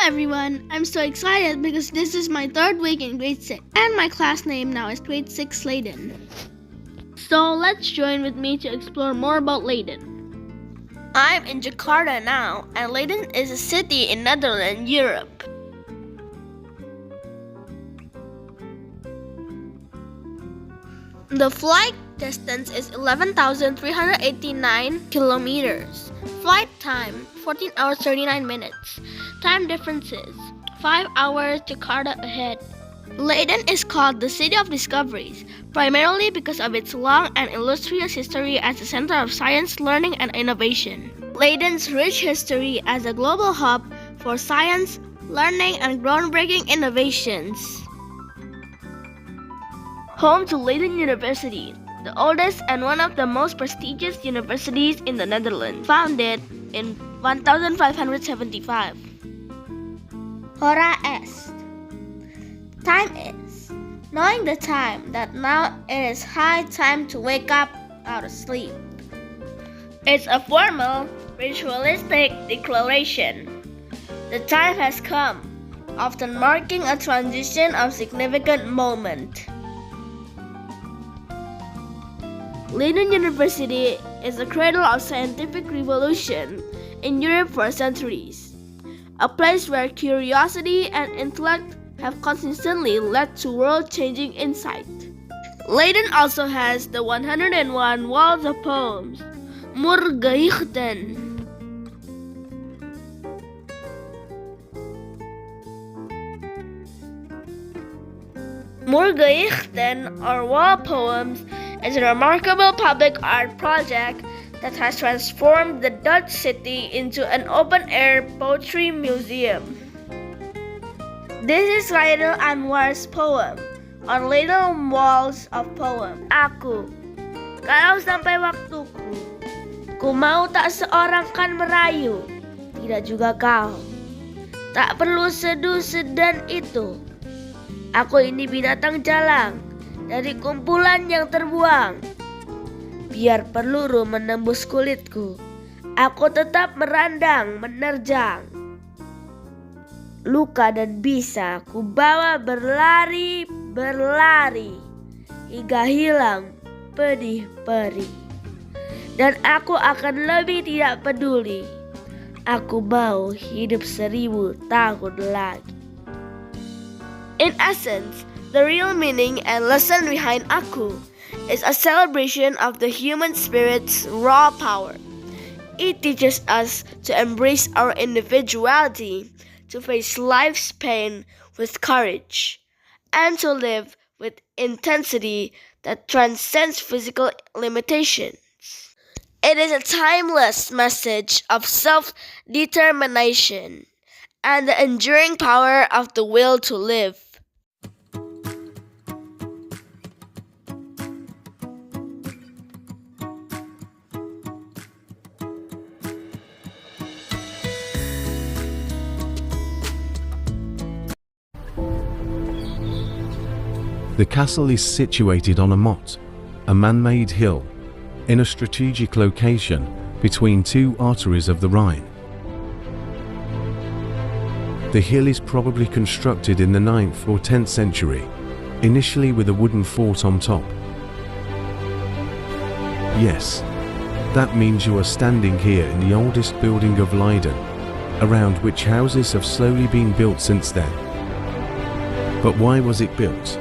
everyone, I'm so excited because this is my third week in grade 6 and my class name now is grade 6 Leiden. So let's join with me to explore more about Leiden. I'm in Jakarta now and Leiden is a city in Netherlands, Europe. The flight distance is 11,389 kilometers. Flight time 14 hours 39 minutes. Time differences 5 hours Jakarta ahead. Leiden is called the City of Discoveries, primarily because of its long and illustrious history as a center of science, learning, and innovation. Leiden's rich history as a global hub for science, learning, and groundbreaking innovations. Home to Leiden University, the oldest and one of the most prestigious universities in the Netherlands, founded in 1575. Hora est. Time is. Knowing the time that now it is high time to wake up out of sleep. It's a formal, ritualistic declaration. The time has come, often marking a transition of significant moment. Leiden University is the cradle of scientific revolution in Europe for centuries, a place where curiosity and intellect have consistently led to world-changing insight. Leiden also has the 101 walls of poems, Murgeichten. Murgeichten, or wall poems, is a remarkable public art project that has transformed the Dutch city into an open-air poetry museum. This is Chairil Anwar's poem on Leiden Walls of Poem. Aku, kalau sampai waktuku, ku mau tak seorang kan merayu, tidak juga kau. Tak perlu seduh sedan itu. Aku ini binatang jalang dari kumpulan yang terbuang. Biar peluru menembus kulitku, aku tetap merandang, menerjang. Luka dan bisa ku bawa berlari, berlari, hingga hilang pedih perih. Dan aku akan lebih tidak peduli. Aku mau hidup 1000 tahun lagi. In essence, the real meaning and lesson behind Aku is a celebration of the human spirit's raw power. It teaches us to embrace our individuality, to face life's pain with courage, and to live with intensity that transcends physical limitations. It is a timeless message of self-determination and the enduring power of the will to live. The castle is situated on a motte, a man-made hill, in a strategic location between two arteries of the Rhine. The hill is probably constructed in the 9th or 10th century, initially with a wooden fort on top. Yes, that means you are standing here in the oldest building of Leiden, around which houses have slowly been built since then. But why was it built?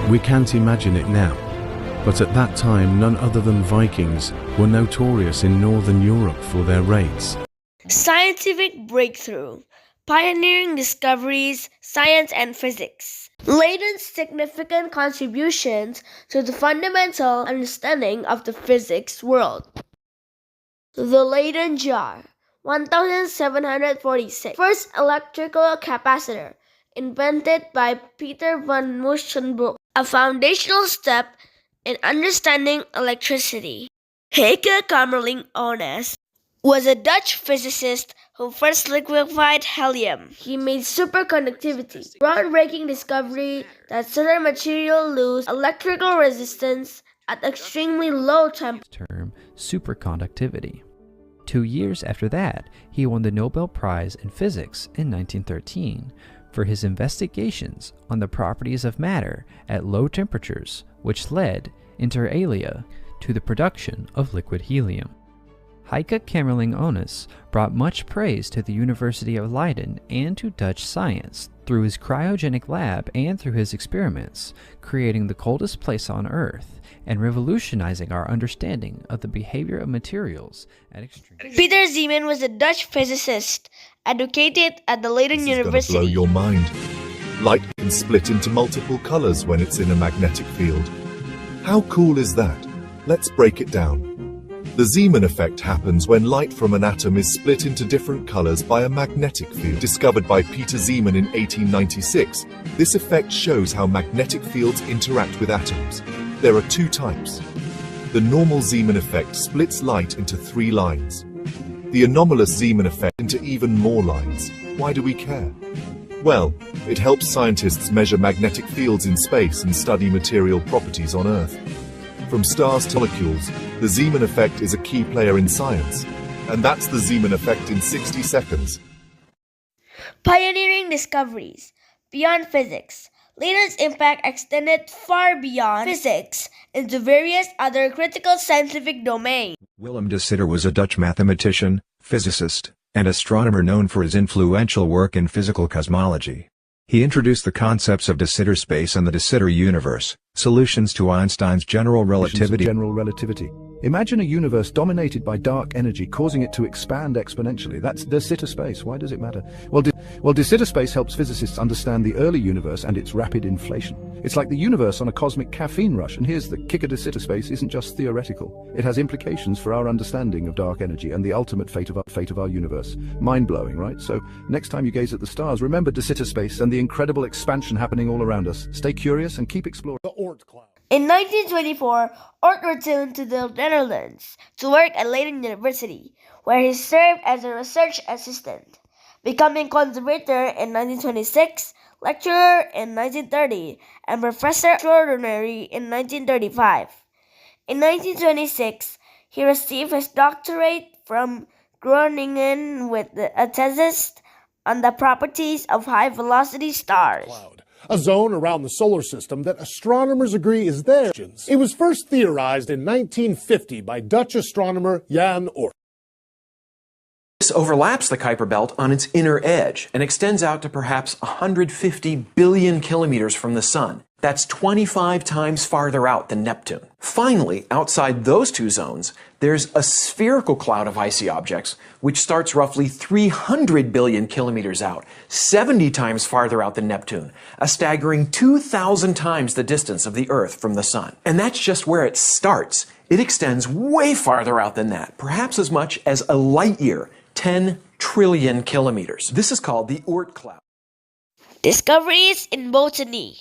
We can't imagine it now, but at that time none other than Vikings were notorious in Northern Europe for their raids. Scientific breakthrough, pioneering discoveries, science and physics. Leiden's significant contributions to the fundamental understanding of the physics world. The Leyden Jar, 1746, first electrical capacitor, invented by Pieter van Musschenbroek, a foundational step in understanding electricity. Heiki Kamerlingh Onnes was a Dutch physicist who first liquefied helium. He made superconductivity, groundbreaking discovery that certain materials lose electrical resistance at extremely low temperature. Term superconductivity. 2 years after that, he won the Nobel Prize in Physics in 1913 for his investigations on the properties of matter at low temperatures, which led, inter alia, to the production of liquid helium. Heiki Kamerlingh Onnes brought much praise to the University of Leiden and to Dutch science through his cryogenic lab and through his experiments, creating the coldest place on Earth and revolutionizing our understanding of the behavior of materials at extreme. Pieter Zeeman was a Dutch physicist, educated at the Leiden University. Blow your mind. Light can split into multiple colors when it's in a magnetic field. How cool is that? Let's break it down. The Zeeman effect happens when light from an atom is split into different colors by a magnetic field. Discovered by Pieter Zeeman in 1896, this effect shows how magnetic fields interact with atoms. There are two types. The normal Zeeman effect splits light into 3 lines. The anomalous Zeeman effect into even more lines. Why do we care? Well, it helps scientists measure magnetic fields in space and study material properties on Earth. From stars to molecules, the Zeeman effect is a key player in science, and that's the Zeeman effect in 60 seconds. Pioneering discoveries. Beyond physics, Leiden's impact extended far beyond physics into various other critical scientific domains. Willem de Sitter was a Dutch mathematician, physicist, and astronomer known for his influential work in physical cosmology. He introduced the concepts of de Sitter space and the de Sitter universe, solutions to Einstein's general relativity. Imagine a universe dominated by dark energy, causing it to expand exponentially. That's de Sitter space. Why does it matter? Well, de Sitter space helps physicists understand the early universe and its rapid inflation. It's like the universe on a cosmic caffeine rush, and here's the kicker: de Sitter space isn't just theoretical. It has implications for our understanding of dark energy and the ultimate fate of our universe. Mind-blowing, right? So, next time you gaze at the stars, remember de Sitter space and the incredible expansion happening all around us. Stay curious and keep exploring. The Oort cloud. In 1924, Oort returned to the Netherlands to work at Leiden University, where he served as a research assistant, becoming conservator in 1926, lecturer in 1930, and professor extraordinary in 1935. In 1926, he received his doctorate from Groningen with a thesis on the properties of high-velocity stars. Cloud, a zone around the solar system that astronomers agree is there. It was first theorized in 1950 by Dutch astronomer Jan Oort. This overlaps the Kuiper belt on its inner edge and extends out to perhaps 150 billion kilometers from the Sun. That's 25 times farther out than Neptune. Finally, outside those two zones, there's a spherical cloud of icy objects, which starts roughly 300 billion kilometers out, 70 times farther out than Neptune, a staggering 2,000 times the distance of the Earth from the Sun. And that's just where it starts. It extends way farther out than that, perhaps as much as a light year, 10 trillion kilometers. This is called the Oort cloud. Discoveries in botany.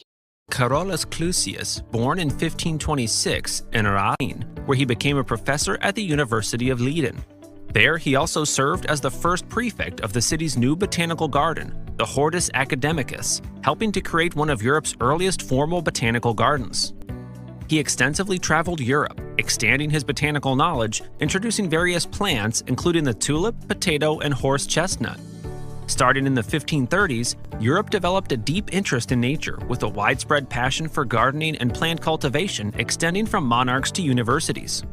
Carolus Clusius, born in 1526 in Rijn, where he became a professor at the University of Leiden. There, he also served as the first prefect of the city's new botanical garden, the Hortus Academicus, helping to create one of Europe's earliest formal botanical gardens. He extensively traveled Europe, extending his botanical knowledge, introducing various plants, including the tulip, potato, and horse chestnut. Starting in the 1530s, Europe developed a deep interest in nature, with a widespread passion for gardening and plant cultivation extending from monarchs to universities.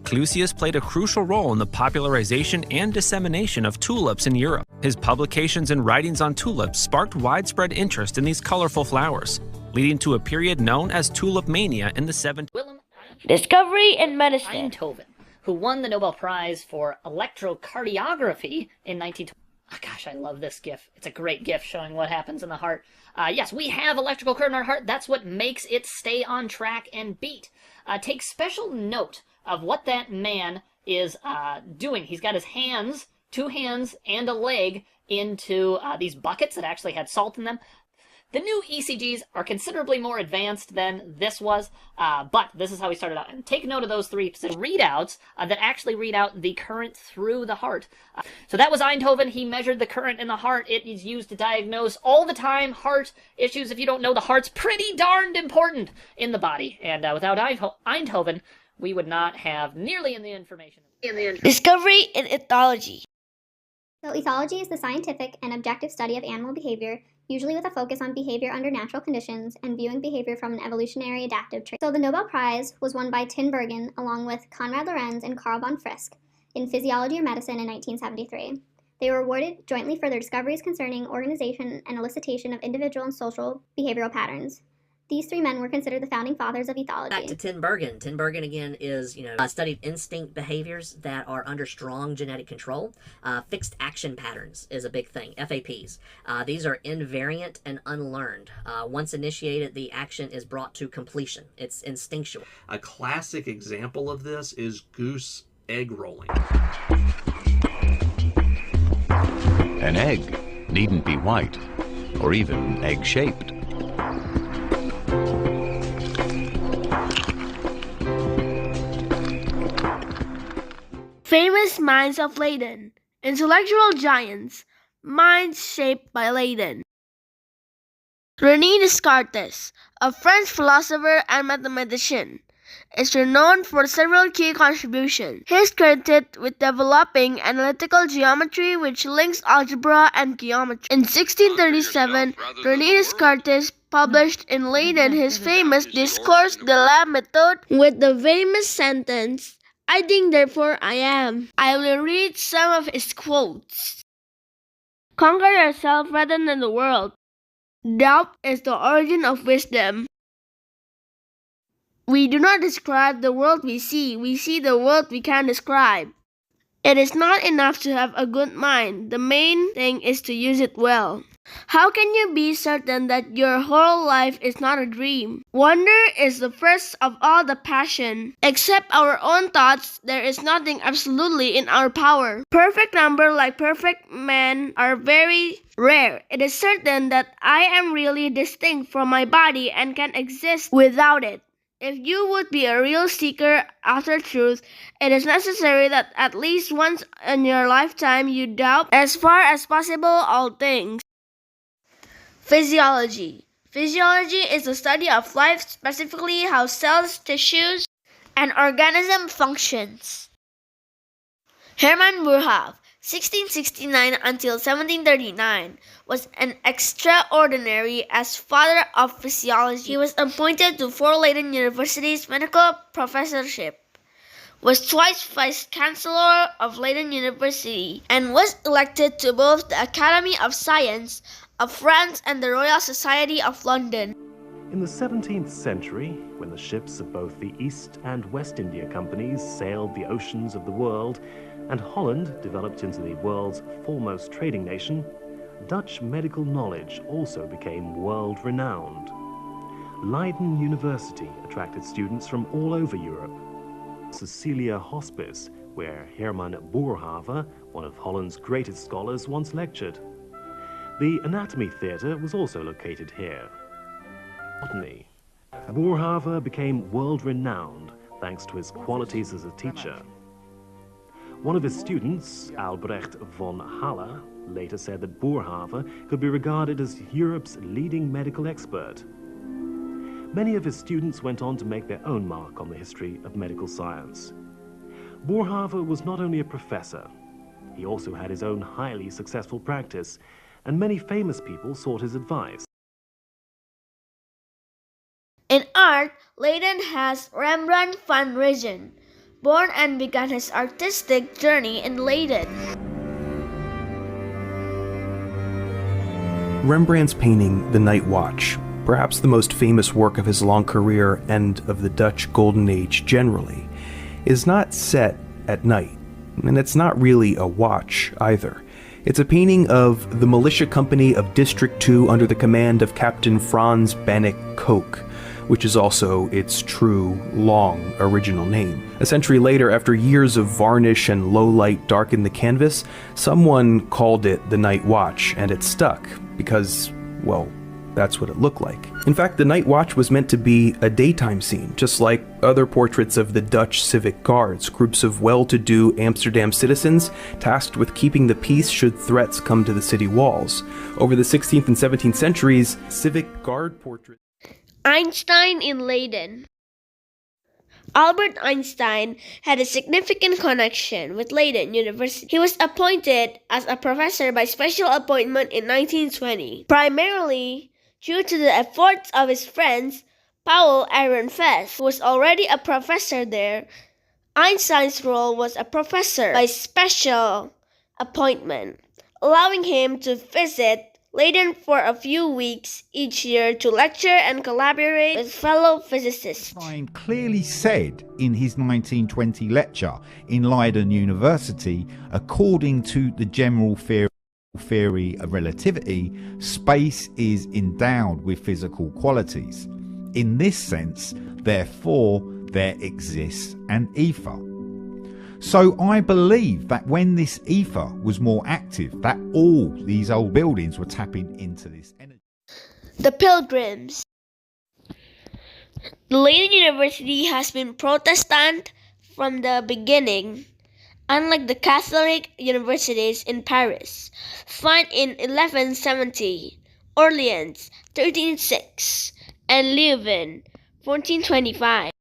Clusius played a crucial role in the popularization and dissemination of tulips in Europe. His publications and writings on tulips sparked widespread interest in these colorful flowers, leading to a period known as tulip mania in the 70s. Willem Discovery in medicine. Einthoven, who won the Nobel Prize for electrocardiography in 1920. Oh, gosh, I love this GIF. It's a great GIF showing what happens in the heart. Yes, we have electrical current in our heart. That's what makes it stay on track and beat. Take special note of what that man is doing. He's got his hands, 2 hands and a leg, into these buckets that actually had salt in them. The new ECGs are considerably more advanced than this was, but this is how we started out. And take note of those 3 readouts that actually read out the current through the heart. So that was Einthoven. He measured the current in the heart. It is used to diagnose all the time heart issues. If you don't know, the heart's pretty darned important in the body. And without Einthoven, we would not have nearly the information. Discovery in ethology. So ethology is the scientific and objective study of animal behavior, usually with a focus on behavior under natural conditions and viewing behavior from an evolutionary adaptive trait. So the Nobel Prize was won by Tinbergen along with Konrad Lorenz and Carl von Frisch in physiology or medicine in 1973. They were awarded jointly for their discoveries concerning organization and elicitation of individual and social behavioral patterns. These three men were considered the founding fathers of ethology. Back to Tinbergen. Tinbergen, again, is, studied instinct behaviors that are under strong genetic control. Fixed action patterns is a big thing, FAPs. These are invariant and unlearned. Once initiated, the action is brought to completion. It's instinctual. A classic example of this is goose egg rolling. An egg needn't be white or even egg-shaped. Famous minds of Leiden. Intellectual giants. Minds shaped by Leiden. Rene Descartes, a French philosopher and mathematician, is renowned for several key contributions. He is credited with developing analytical geometry which links algebra and geometry. In 1637, Rene Descartes published in Leiden his famous Discours de la méthode with the famous sentence, "I think, therefore I am." I will read some of his quotes. Conquer yourself rather than the world. Doubt is the origin of wisdom. We do not describe the world we see the world we can describe. It is not enough to have a good mind, the main thing is to use it well. How can you be certain that your whole life is not a dream? Wonder is the first of all the passion. Except our own thoughts, there is nothing absolutely in our power. Perfect number like perfect man are very rare. It is certain that I am really distinct from my body and can exist without it. If you would be a real seeker after truth, it is necessary that at least once in your lifetime you doubt as far as possible all things. Physiology. Physiology is the study of life, specifically how cells, tissues, and organism functions. Herman Boerhaave, 1669 until 1739, was an extraordinary as father of physiology. He was appointed to 4 Leiden University's medical professorship, was twice vice-chancellor of Leiden University, and was elected to both the Academy of Science of France and the Royal Society of London. In the 17th century, when the ships of both the East and West India Companies sailed the oceans of the world, and Holland developed into the world's foremost trading nation, Dutch medical knowledge also became world-renowned. Leiden University attracted students from all over Europe. Cecilia Hospice, where Herman Boerhaave, one of Holland's greatest scholars, once lectured. The Anatomy Theatre was also located here. Botany. Boerhaave became world-renowned thanks to his qualities as a teacher. One of his students, Albrecht von Halle, later said that Boerhaave could be regarded as Europe's leading medical expert. Many of his students went on to make their own mark on the history of medical science. Boerhaave was not only a professor, he also had his own highly successful practice, and many famous people sought his advice. In art, Leiden has Rembrandt van Rijn, born and began his artistic journey in Leiden. Rembrandt's painting, The Night Watch, perhaps the most famous work of his long career and of the Dutch Golden Age generally, is not set at night, and it's not really a watch either. It's a painting of the militia company of District 2 under the command of Captain Franz Bannock Koch, which is also its true, long, original name. A century later, after years of varnish and low light darkened the canvas, someone called it the Night Watch, and it stuck, because, well, that's what it looked like. In fact, the Night Watch was meant to be a daytime scene, just like other portraits of the Dutch civic guards, groups of well-to-do Amsterdam citizens tasked with keeping the peace should threats come to the city walls. Over the 16th and 17th centuries, civic guard portraits. Einstein in Leiden. Albert Einstein had a significant connection with Leiden University. He was appointed as a professor by special appointment in 1920, primarily due to the efforts of his friends Paul Ehrenfest, who was already a professor there. Einstein's role was a professor by special appointment, allowing him to visit Leiden for a few weeks each year to lecture and collaborate with fellow physicists. Einstein clearly said in his 1920 lecture in Leiden University, according to the general theory of relativity, space is endowed with physical qualities. In this sense, therefore, there exists an ether. So I believe that when this ether was more active, that all these old buildings were tapping into this energy. The Pilgrims. Leiden University has been Protestant from the beginning, unlike the Catholic universities in Paris, found in 1170, Orleans 1306, and Leuven 1425.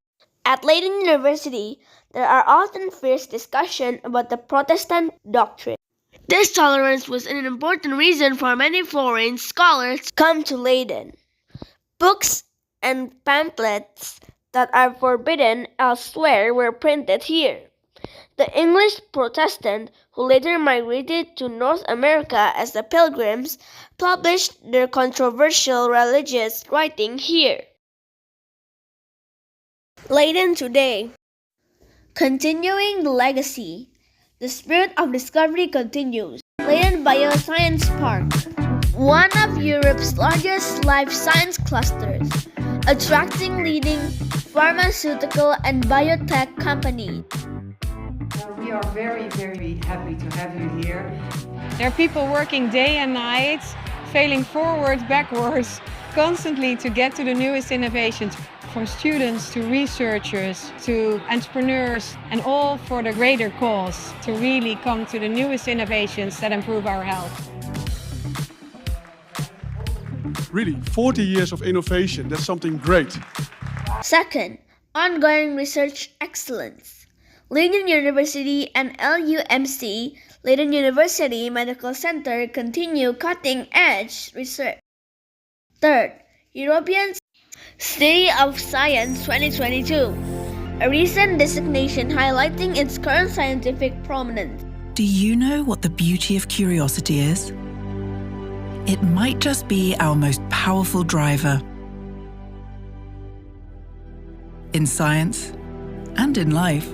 At Leiden University, there are often fierce discussions about the Protestant doctrine. This tolerance was an important reason for many foreign scholars to come to Leiden. Books and pamphlets that are forbidden elsewhere were printed here. The English Protestant, who later migrated to North America as the Pilgrims, published their controversial religious writing here. Leiden today. Continuing the legacy, the spirit of discovery continues. Leiden Bio Science Park, one of Europe's largest life science clusters, attracting leading pharmaceutical and biotech companies. We are very, very happy to have you here. There are people working day and night, failing forward, backwards, constantly to get to the newest innovations. From students to researchers to entrepreneurs, and all for the greater cause to really come to the newest innovations that improve our health. Really, 40 years of innovation, that's something great. Second, ongoing research excellence. Leiden University and LUMC, Leiden University Medical Center, continue cutting-edge research. Third, European City of Science 2022, a recent designation highlighting its current scientific prominence. Do you know what the beauty of curiosity is? It might just be our most powerful driver. In science and in life,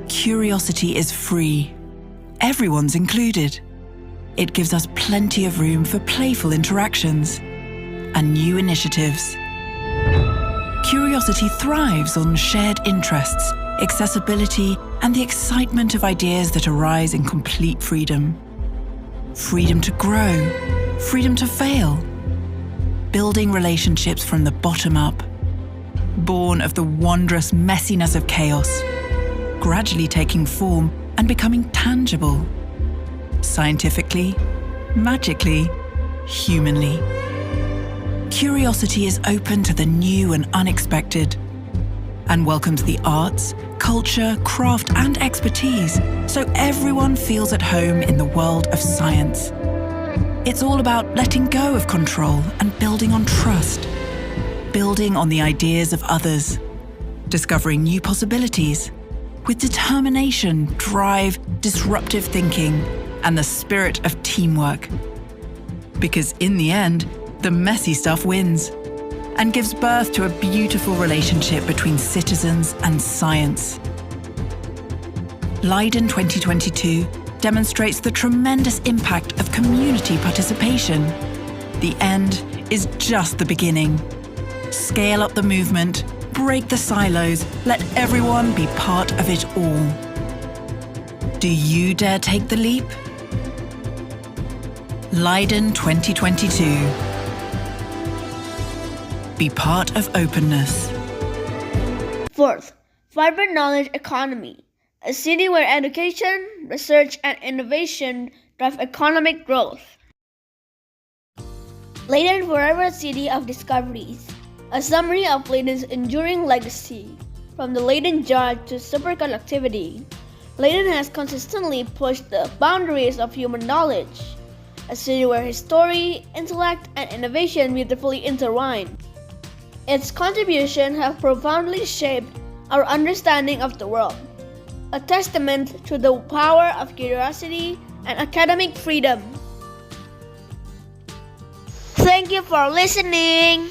curiosity is free. Everyone's included. It gives us plenty of room for playful interactions and new initiatives. Curiosity thrives on shared interests, accessibility, and the excitement of ideas that arise in complete freedom. Freedom to grow, freedom to fail. Building relationships from the bottom up, born of the wondrous messiness of chaos, gradually taking form and becoming tangible. Scientifically, magically, humanly. Curiosity is open to the new and unexpected and welcomes the arts, culture, craft, and expertise so everyone feels at home in the world of science. It's all about letting go of control and building on trust, building on the ideas of others, discovering new possibilities with determination, drive, disruptive thinking, and the spirit of teamwork. Because in the end, the messy stuff wins and gives birth to a beautiful relationship between citizens and science. Leiden 2022 demonstrates the tremendous impact of community participation. The end is just the beginning. Scale up the movement, break the silos, let everyone be part of it all. Do you dare take the leap? Leiden 2022. Be part of openness. Fourth, vibrant knowledge economy, a city where education, research, and innovation drive economic growth. Leiden Forever City of Discoveries, a summary of Leiden's enduring legacy. From the Leyden Jar to superconductivity, Leiden has consistently pushed the boundaries of human knowledge, a city where history, intellect, and innovation beautifully intertwine. Its contributions have profoundly shaped our understanding of the world, a testament to the power of curiosity and academic freedom. Thank you for listening.